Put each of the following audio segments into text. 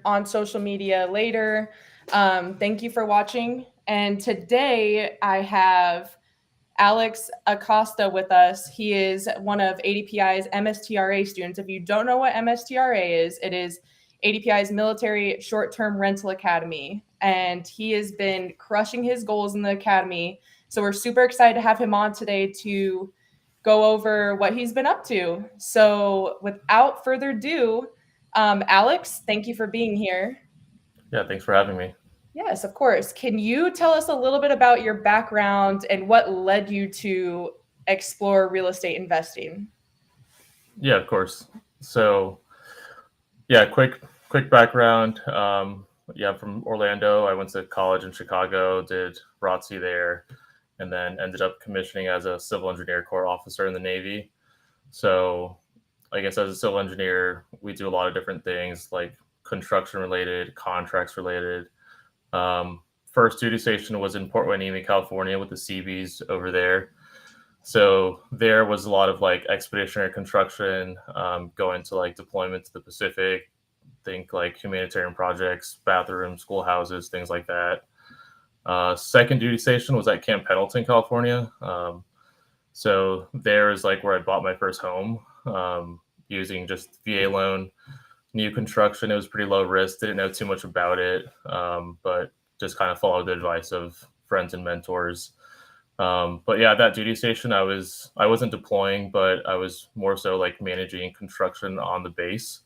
on social media later. Thank you for watching. And today I have Alex Acosta with us. He is one of ADPI's MSTRA students. If you don't know what MSTRA is, it is ADPI's Military Short-Term Rental Academy. And he has been crushing his goals in the academy. So we're super excited to have him on today to go over what he's been up to. So without further ado, Alex, thank you for being here. Yeah, thanks for having me. Yes, of course. Can you tell us a little bit about your background and what led you to explore real estate investing? Yeah, of course. So, yeah, quick background. Yeah, I'm from Orlando. I went to college in Chicago, did ROTC there, and then ended up commissioning as a civil engineer corps officer in the Navy. So, I guess as a civil engineer, we do a lot of different things like construction related, contracts related. First duty station was in Port Hueneme, California, with the Seabees over there. So there was a lot of like expeditionary construction, going to like deployment to the Pacific, think like humanitarian projects, bathrooms, schoolhouses, things like that. Second duty station was at Camp Pendleton, California. So there is like where I bought my first home, using just VA loan, new construction. It was pretty low risk, didn't know too much about it, but just kind of followed the advice of friends and mentors. But yeah, that duty station, I wasn't deploying, but I was more so like managing construction on the base.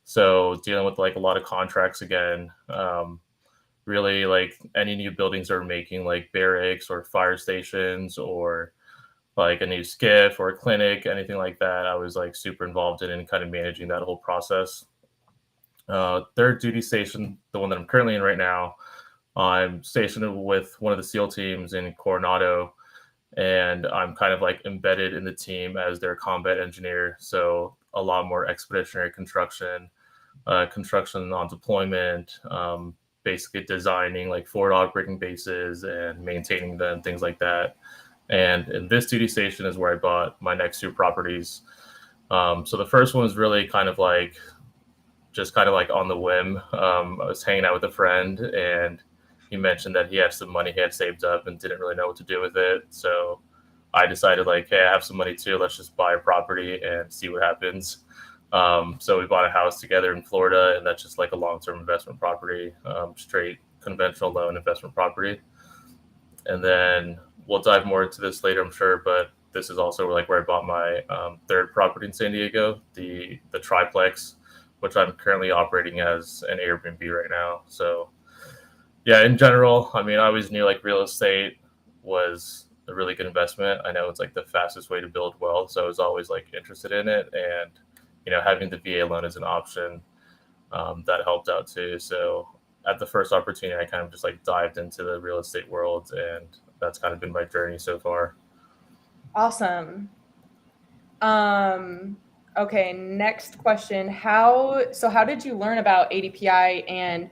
So dealing with like a lot of contracts again, really like any new buildings they're making, like barracks or fire stations or like a new skiff or a clinic, anything like that. I was like super involved in and kind of managing that whole process. Third duty station, the one that I'm currently in right now, I'm stationed with one of the SEAL teams in Coronado, and I'm kind of like embedded in the team as their combat engineer. So a lot more expeditionary construction, construction on deployment, basically designing like forward operating bases and maintaining them, things like that. And in this duty station is where I bought my next two properties. So the first one was really kind of like just kind of like on the whim. I was hanging out with a friend, and he mentioned that he had some money he had saved up and didn't really know what to do with it. So I decided like, hey, I have some money too. Let's just buy a property and see what happens. So we bought a house together in Florida, and that's just like a long-term investment property, straight conventional loan investment property. And then we'll dive more into this later, I'm sure. But this is also like where I bought my third property in San Diego, the triplex, which I'm currently operating as an Airbnb right now. So yeah, in general, I mean, I always knew like real estate was a really good investment. I know it's like the fastest way to build wealth, so I was always like interested in it, and having the VA loan as an option, that helped out too. So at the first opportunity, I kind of just like dived into the real estate world, and that's kind of been my journey so far. Awesome. Um, okay, next question. How did you learn about ADPI and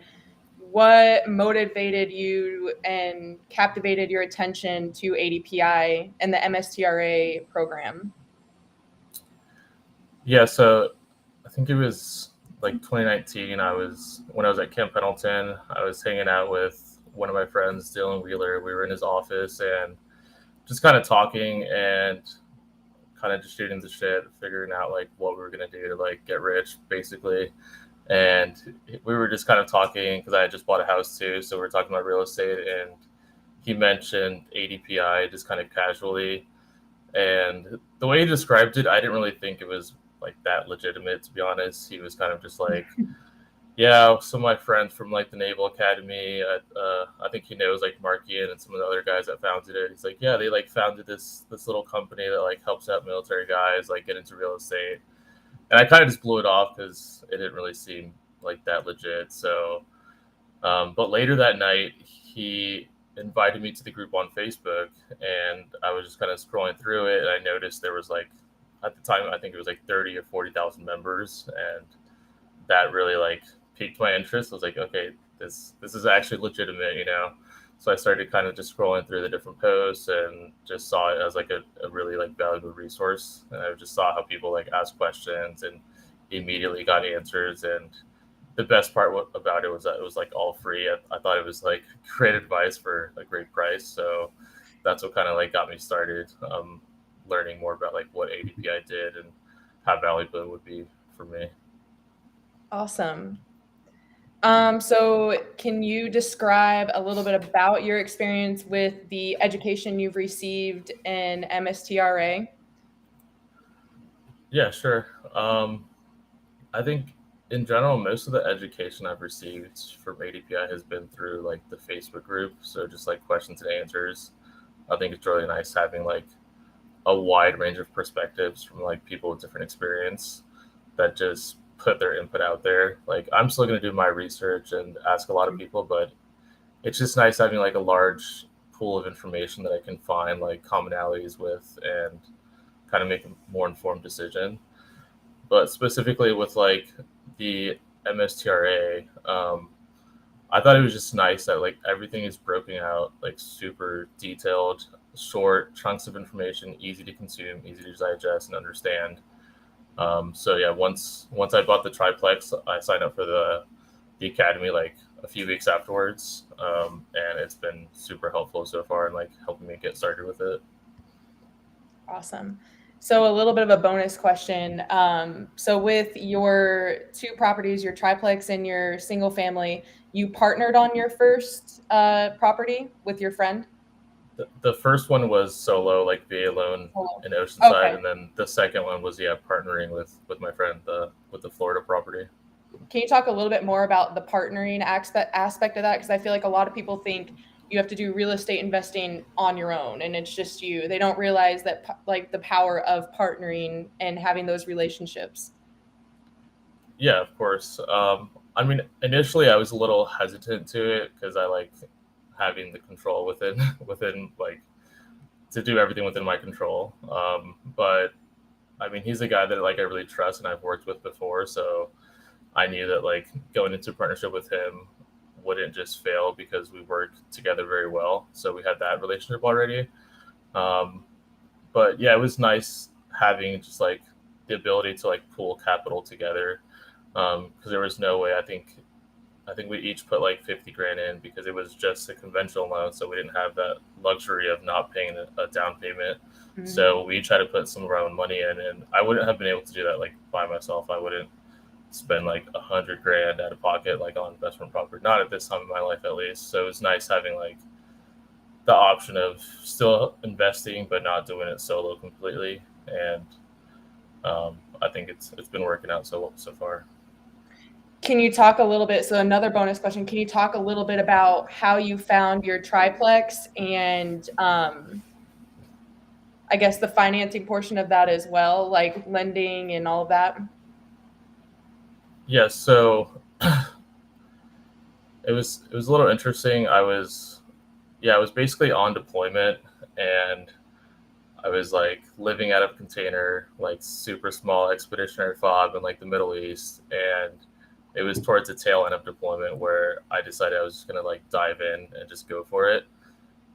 what motivated you and captivated your attention to ADPI and the MSTRA program? Yeah, so I think it was like 2019. When I was at Camp Pendleton, I was hanging out with one of my friends, Dylan Wheeler. We were in his office and just kind of talking and kind of just shooting the shit, figuring out like what we were gonna do to like get rich, basically. And we were just kind of talking because I had just bought a house too, so we were talking about real estate, and he mentioned ADPI just kind of casually, and the way he described it, I didn't really think it was like that legitimate, to be honest. He was kind of just like, yeah, some of my friends from like the Naval Academy, I think he knows like Mark Ian and some of the other guys that founded it. He's like, yeah, they like founded this little company that like helps out military guys like get into real estate. And I kind of just blew it off because it didn't really seem like that legit. So, but later that night, he invited me to the group on Facebook, and I was just kind of scrolling through it, and I noticed there was like, at the time, I think it was like 30 or 40,000 members, and that really like piqued my interest. I was like, okay, this is actually legitimate. So I started kind of just scrolling through the different posts and just saw it as like a really like valuable resource. And I just saw how people like ask questions and immediately got answers. And the best part about it was that it was like all free. I thought it was like great advice for a great price. So that's what kind of like got me started learning more about like what ADPI did and how valuable it would be for me. Awesome. So can you describe a little bit about your experience with the education you've received in MSTRA? Yeah, sure. I think in general, most of the education I've received from ADPI has been through like the Facebook group. So just like questions and answers. I think it's really nice having like a wide range of perspectives from like people with different experience that just put their input out there. Like I'm still going to do my research and ask a lot of people, but it's just nice having like a large pool of information that I can find like commonalities with and kind of make a more informed decision. But specifically with like the MSTRA, I thought it was just nice that like everything is broken out like super detailed, short chunks of information, easy to consume, easy to digest and understand. So yeah, once I bought the triplex, I signed up for the academy like a few weeks afterwards, and it's been super helpful so far and like helping me get started with it. Awesome. So a little bit of a bonus question. So with your two properties, your triplex and your single family, you partnered on your first property with your friend? The first one was solo, like VA loan Oh, in Oceanside, okay. and then the second one was yeah partnering with my friend with the Florida property. Can you talk a little bit more about the partnering aspect of that? Because I feel like a lot of people think you have to do real estate investing on your own and it's just you. They don't realize that like the power of partnering and having those relationships. Yeah, of course. I mean, initially I was a little hesitant to it because I like having the control within within like to do everything within my control. But I mean, he's a guy that like I really trust and I've worked with before, so I knew that like going into a partnership with him wouldn't just fail because we work together very well. So we had that relationship already. Um, but yeah, it was nice having just like the ability to like pool capital together because there was no way I think we each put like 50 grand in because it was just a conventional loan. So we didn't have that luxury of not paying a down payment. Mhm. So we each had to put some of our own money in. And I wouldn't have been able to do that like by myself. I wouldn't spend like 100 grand out of pocket like on investment property. Not at this time in my life at least. So it was nice having like the option of still investing but not doing it solo completely. And I think it's been working out so far. Can you talk a little bit? So another bonus question. Can you talk a little bit about how you found your triplex and I guess the financing portion of that as well, like lending and all of that? Yeah, so it was a little interesting. I was basically on deployment and I was like living out of container, like super small expeditionary fob in like the Middle East, and it was towards the tail end of deployment where I decided I was just gonna like dive in and just go for it.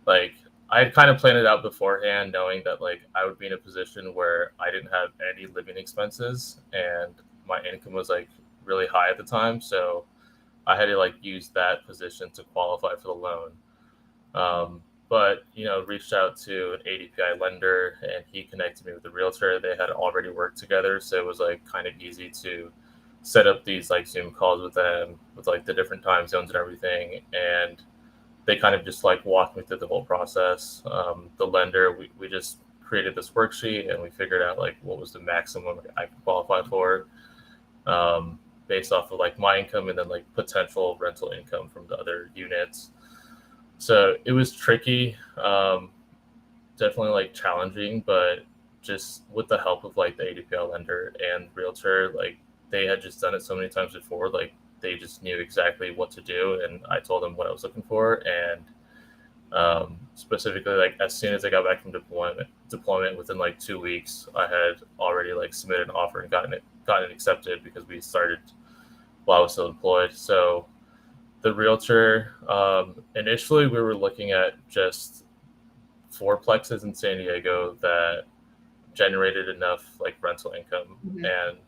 Like I had kind of planned it out beforehand, knowing that like I would be in a position where I didn't have any living expenses and my income was like really high at the time, so I had to like use that position to qualify for the loan. But reached out to an ADPI lender, and he connected me with a realtor. They had already worked together, so it was like kind of easy to set up these like Zoom calls with them with like the different time zones and everything. And they kind of just like walked me through the whole process. The lender, we just created this worksheet and we figured out like what was the maximum I could qualify for based off of like my income and then like potential rental income from the other units. So it was tricky, definitely like challenging, but just with the help of like the ADPL lender and realtor, like they had just done it so many times before, like they just knew exactly what to do, and I told them what I was looking for, and specifically like as soon as I got back from deployment within like 2 weeks, I had already like submitted an offer and gotten it accepted because we started while I was still deployed. So the realtor, initially we were looking at just fourplexes in San Diego that generated enough like rental income. Mhm. And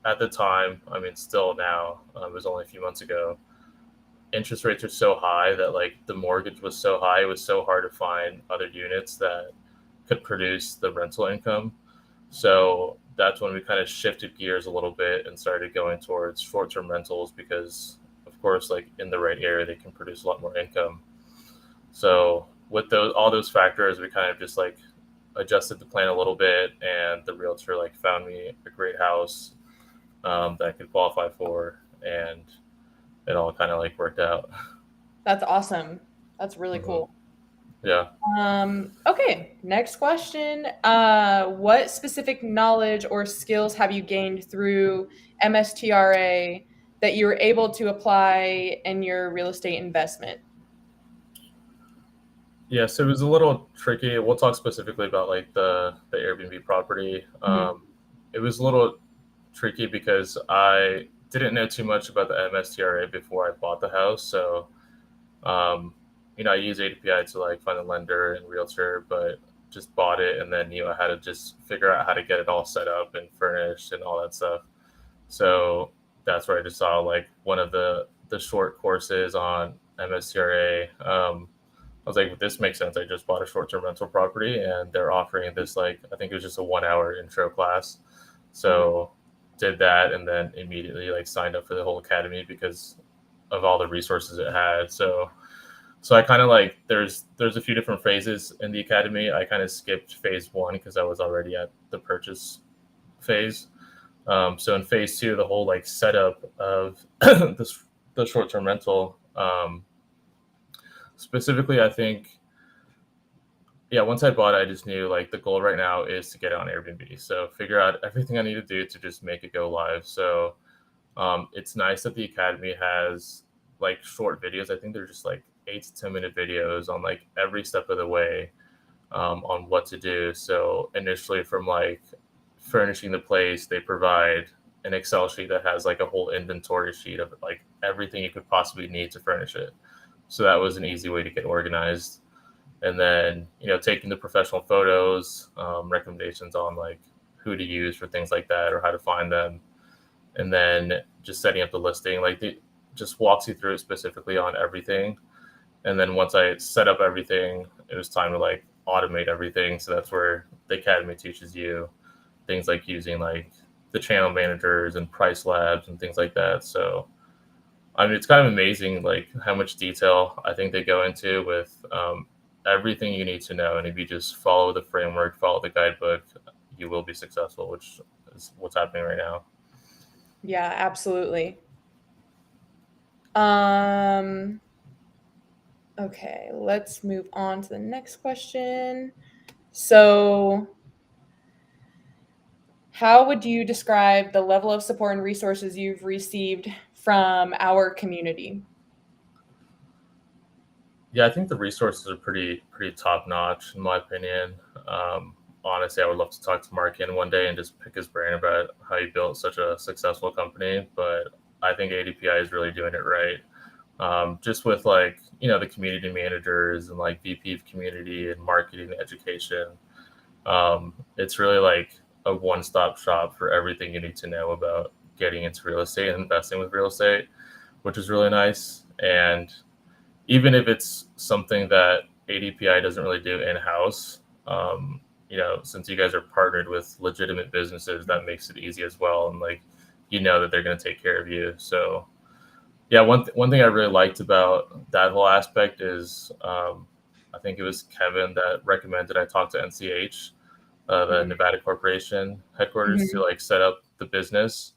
at the time, I mean, still now, it was only a few months ago, interest rates are so high that like the mortgage was so high, it was so hard to find other units that could produce the rental income. So that's when we kind of shifted gears a little bit and started going towards short-term rentals because, of course, like in the right area, they can produce a lot more income. So with those all those factors, we kind of just like adjusted the plan a little bit, and the realtor like found me a great house that I could qualify for, and it all kind of like worked out. That's awesome. That's really Hmm. cool. Yeah. Okay, next question. What specific knowledge or skills have you gained through MSTRA that you were able to apply in your real estate investment? Yeah, so it was a little tricky. We'll talk specifically about like the Airbnb property. Mhm. It was a little tricky because I didn't know too much about the MSTRA before I bought the house. So, um, I use ADPI to like find a lender and realtor, but just bought it, and then I had to just figure out how to get it all set up and furnished and all that stuff. So that's where I just saw like one of the short courses on MSTRA. I was like, well, this makes sense. I just bought a short term rental property, and they're offering this like I think it was just a 1 hour intro class. Mhm. So did that, and then immediately like signed up for the whole academy because of all the resources it had. So I kind of like there's a few different phases in the academy. I kind of skipped phase one because I was already at the purchase phase. So in phase two, the whole like setup of this the short term rental. Specifically, I think, yeah, once I bought it, I just knew like the goal right now is to get it on Airbnb. So figure out everything I need to do to just make it go live. So it's nice that the academy has like short videos. I think they're just like 8 to 10 minute videos on like every step of the way, on what to do. So initially, from like furnishing the place, they provide an Excel sheet that has like a whole inventory sheet of like everything you could possibly need to furnish it. So that was an easy way to get organized. And then taking the professional photos, recommendations on like who to use for things like that or how to find them, and then just setting up the listing. Like the just walks you through it specifically on everything. And then once I set up everything, it was time to like automate everything. So that's where the academy teaches you things like using like the channel managers and price labs and things like that. So I mean, it's kind of amazing like how much detail I think they go into with everything you need to know. And if you just follow the framework, follow the guidebook, you will be successful, which is what's happening right now. Yeah, absolutely. Um, okay, let's move on to the next question. So, how would you describe the level of support and resources you've received from our community? Yeah, I think the resources are pretty top notch in my opinion. Honestly, I would love to talk to Mark in one day and just pick his brain about how he built such a successful company. But I think ADPI is really doing it right. Just with like the community managers and like VP of community and marketing and education. It's really like a one-stop shop for everything you need to know about getting into real estate and investing with real estate, which is really nice. And even if it's something that ADPI doesn't really do in-house, since you guys are partnered with legitimate businesses, that makes it easy as well. And like, that they're going to take care of you. So yeah, one thing I really liked about that whole aspect is, I think it was Kevin that recommended I talk to NCH, the Mhm. Nevada Corporation headquarters, to Mhm. like set up the business.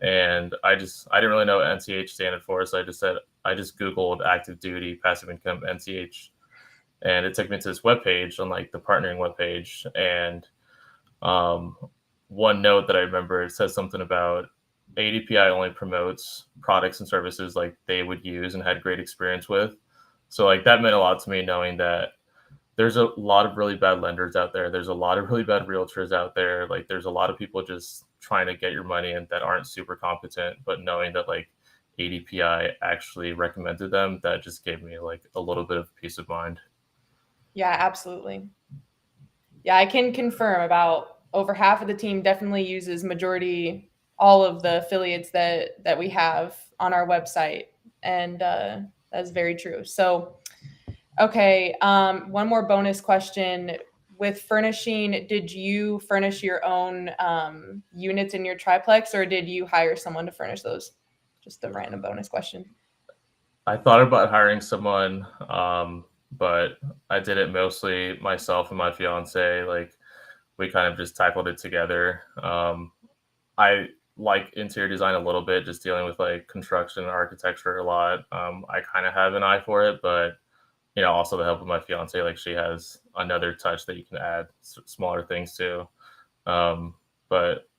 And I didn't really know what NCH standard for, so I just Googled active duty passive income NCH, and it took me to this webpage on like the partnering webpage. And um, one note that I remember, it says something about ADPI only promotes products and services like they would use and had great experience with. So like that meant a lot to me, knowing that there's a lot of really bad lenders out there. There's a lot of really bad realtors out there. Like there's a lot of people just trying to get your money and that aren't super competent, but knowing that like ADPI actually recommended them, that just gave me like a little bit of peace of mind. Yeah, absolutely. Yeah, I can confirm about over half of the team definitely uses majority all of the affiliates that we have on our website, and that's very true. So, okay, one more bonus question. With furnishing, did you furnish your own units in your triplex, or did you hire someone to furnish those? Just a random bonus question. I thought about hiring someone, but I did it mostly myself and my fiance. Like we kind of just tackled it together. I like interior design a little bit, just dealing with like construction and architecture a lot. I kind of have an eye for it, but also the help of my fiance, like she has another touch that you can add smaller things to. Um, but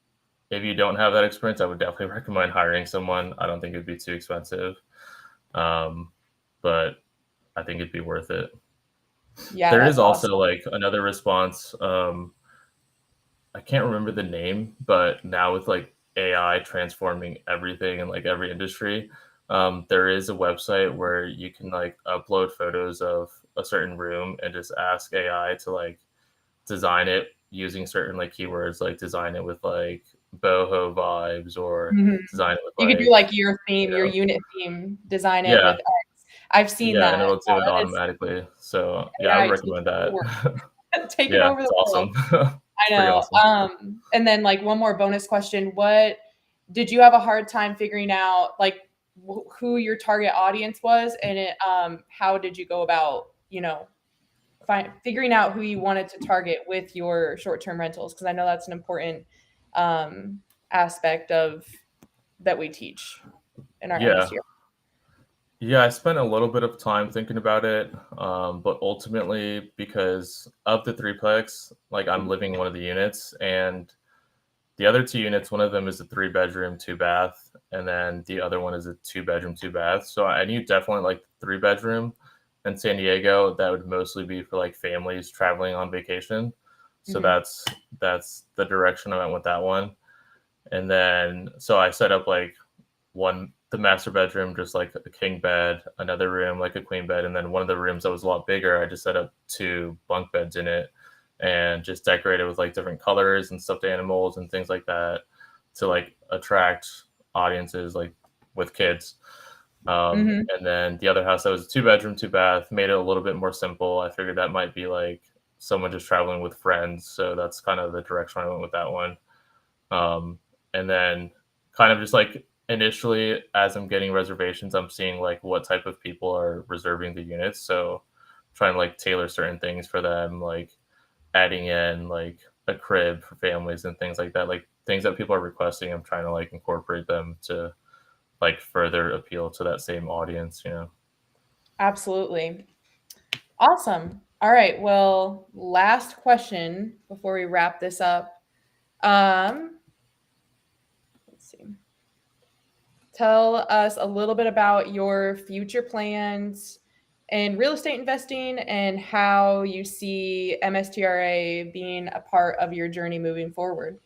if you don't have that experience, I would definitely recommend hiring someone. I don't think it'd be too expensive, but I think it'd be worth it. Yeah, There is that's also awesome. like another response. I can't remember the name, but now with like AI transforming everything in like every industry, there is a website where you can like upload photos of a certain room and just ask AI to like design it using certain like keywords, like design it with like boho vibes or Mhm. design it with You could do like, like your you theme, your know, unit theme, design it yeah, with X. I've seen yeah, and that. it'll do it That is automatically. So yeah, I would AI taking recommend over the that. world, taking Yeah, over it's the world. awesome. I It's pretty know. awesome. And then like one more bonus question: what did you have a hard time figuring out, like who your target audience was, and how did you go about, figuring out who you wanted to target with your short-term rentals? Because I know that's an important um, aspect of that we teach in our Yeah. MSU. Yeah, I spent a little bit of time thinking about it, but ultimately, because of the threeplex, like I'm living in one of the units, and the other two units, one of them is a 3 bedroom, 2 bath, and then the other one is a 2 bedroom, 2 bath. So I knew definitely like 3 bedroom in San Diego, that would mostly be for like families traveling on vacation. So Mhm. that's the direction I went with that one. And then so I set up like the master bedroom, just like a king bed, another room like a queen bed, and then one of the rooms that was a lot bigger, I just set up 2 bunk beds in it and just decorated with like different colors and stuffed animals and things like that to like attract audiences like with kids. Mhm. And then the other house that was a 2 bedroom, 2 bath, made it a little bit more simple. I figured that might be like someone just traveling with friends, so that's kind of the direction I went with that one. Um, and then kind of just like initially, as I'm getting reservations, I'm seeing like what type of people are reserving the units. So trying to like tailor certain things for them, like adding in like a crib for families and things like that, like things that people are requesting. I'm trying to like incorporate them to like further appeal to that same audience. Absolutely. Awesome. All right. Well, last question before we wrap this up. Let's see. Tell us a little bit about your future plans in real estate investing and how you see MSTRA being a part of your journey moving forward.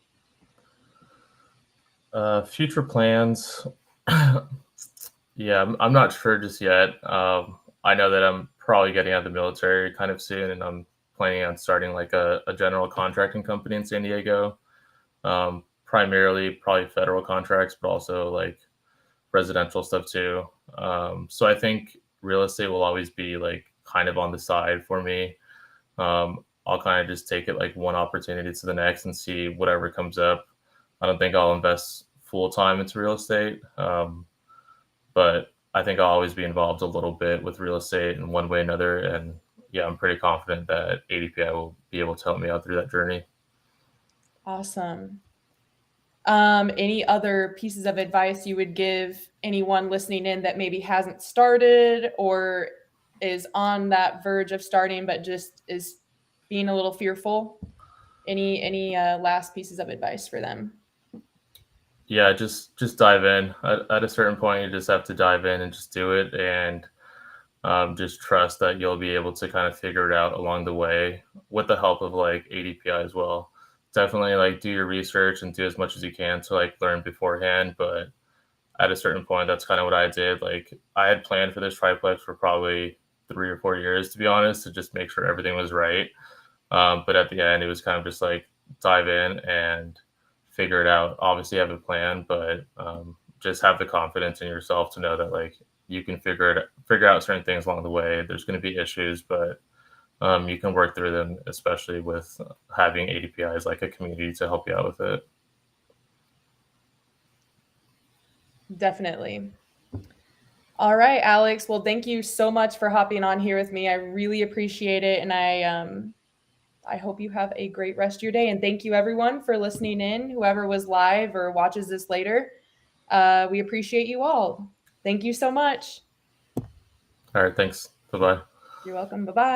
Future plans. Yeah, I'm not sure just yet. I know that I'm probably getting out of the military kind of soon, and I'm planning on starting like a general contracting company in San Diego. Primarily, probably federal contracts, but also like residential stuff too. So I think real estate will always be like kind of on the side for me. I'll kind of just take it like one opportunity to the next and see whatever comes up. I don't think I'll invest full time into real estate, but I think I'll always be involved a little bit with real estate in one way or another. And yeah, I'm pretty confident that ADPI will be able to help me out through that journey. Awesome. Any other pieces of advice you would give anyone listening in that maybe hasn't started or is on that verge of starting but just is being a little fearful? Any last pieces of advice for them? Yeah, just dive in. At a certain point, you just have to dive in and just do it, and just trust that you'll be able to kind of figure it out along the way with the help of like ADPI as well. Definitely like do your research and do as much as you can to like learn beforehand. But at a certain point, that's kind of what I did. Like I had planned for this triplex for probably 3 or 4 years, to be honest, to just make sure everything was right. But at the end, it was kind of just like dive in and figure it out. Obviously, have a plan, but just have the confidence in yourself to know that like you can figure out certain things along the way. There's going to be issues, but you can work through them, especially with having ADPIs like a community to help you out with it. Definitely. All right, Alex. Well, thank you so much for hopping on here with me. I really appreciate it, and I hope you have a great rest of your day. And thank you, everyone, for listening in. Whoever was live or watches this later, we appreciate you all. Thank you so much. All right, thanks. Bye bye. You're welcome. Bye bye.